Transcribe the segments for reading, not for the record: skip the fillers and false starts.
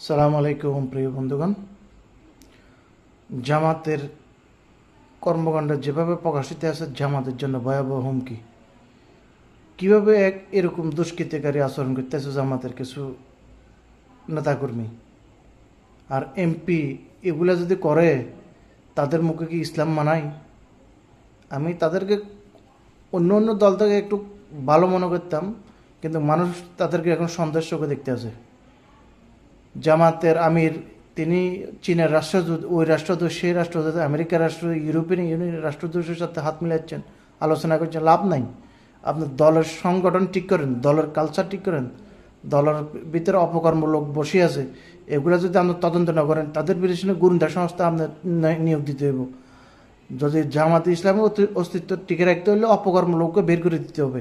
সালাম আলাইকুম প্রিয় বন্ধুগণ। জামাতের কর্মকাণ্ড যেভাবে প্রকাশিত আছে জামাতের জন্য ভয়াবহ হুমকি। কীভাবে এরকম দুষ্কৃতিকারী আচরণ করতেছে জামাতের কিছু নেতাকর্মী আর এমপি, এগুলা যদি করে তাদের মুখে কি ইসলাম মানায়? আমি তাদেরকে অন্য অন্য দল থেকে একটু ভালো মনে করতাম, কিন্তু মানুষ তাদেরকে এখন সন্দেহের চোখে দেখতে আছে। জামাতের আমির তিনি চীনের রাষ্ট্রদূত, ওই রাষ্ট্রদূত সেই রাষ্ট্রদূত আমেরিকার রাষ্ট্রদূত ইউরোপিয়ান ইউনিয়নের রাষ্ট্রদূতের সাথে হাত মিলাচ্ছেন, আলোচনা করছেন, লাভ নাই। আপনি দলের সংগঠন ঠিক করেন, দলের কালচার ঠিক করেন, দলের ভিতরে অপকর্ম লোক বসে আছে, এগুলো যদি আপনি তদন্ত না করেন তাদের বিরুদ্ধে গোয়েন্দা সংস্থা আপনার নিয়োগ দিতে হইব। যদি জামাত ইসলামের অস্তিত্ব টিকে রাখতে হলে অপকর্ম লোককে বের করে দিতে হবে।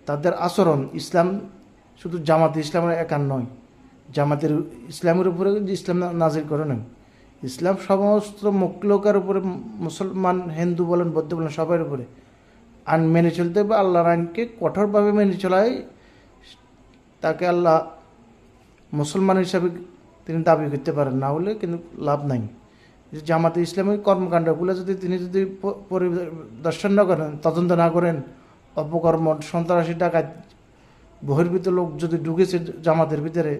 তাদের আচরণ ইসলাম শুধু জামাত ইসলামের একার নয়, জামাতের ইসলামের উপরে ইসলাম নাজিল করে নয়, ইসলাম সমস্ত মকলুকের উপরে, মুসলমান হিন্দু বলেন বৌদ্ধ বলেন সবার উপরে আইন মেনে চলতে হবে। আল্লাহর আইনকে কঠোরভাবে মেনে চলায় তাকে আল্লাহ মুসলমান হিসাবে তিনি দাবি করতে পারেন, না হলে কিন্তু লাভ নাই। জামাতে ইসলামের কর্মকাণ্ডগুলো যদি তিনি যদি পরিদর্শন না করেন, তদন্ত না করেন, অপকর্ম সন্ত্রাসী ডাকাত বহির্ভূত লোক যদি ঢুকেছে জামাতের ভিতরে,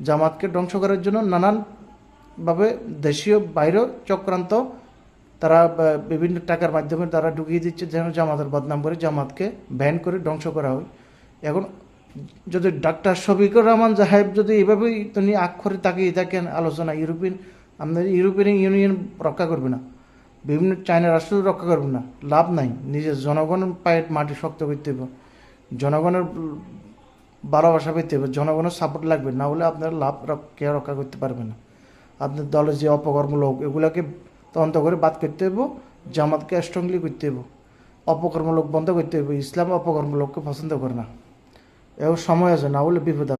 জামাতকে ধ্বংস করার জন্য নানানভাবে দেশীয় বাইরেও চক্রান্ত তারা বিভিন্ন টাকার মাধ্যমে তারা ঢুকিয়ে দিচ্ছে, যেন জামাতের বদনাম করে জামাতকে ব্যান করে ধ্বংস করা হয়। এখন যদি ডাক্তার শফিকুর রহমান সাহেব যদি এইভাবেই তিনি আক্ষরে তাকিয়ে থাকেন আলোচনা, আমাদের ইউরোপিয়ান ইউনিয়ন রক্ষা করবে না, বিভিন্ন চায়না রাষ্ট্র রক্ষা করবে না, লাভ নাই। নিজের জনগণের পায়ের মাটি শক্ত করতে হবে, জনগণের ভালোবাসা পেতে হবে, জনগণের সাপোর্ট লাগবে, না হলে আপনার লাভ কে রক্ষা করতে পারবে না। আপনার দলের যে অপকর্ম লোক এগুলাকে তদন্ত করে বাদ করতে হবে, জামাতকে স্ট্রংলি করতে হবে, অপকর্ম লোক বন্ধ করতে হবে। ইসলাম অপকর্ম লোককে পছন্দ করে না, এও সময় আছে, না হলে বিপদ।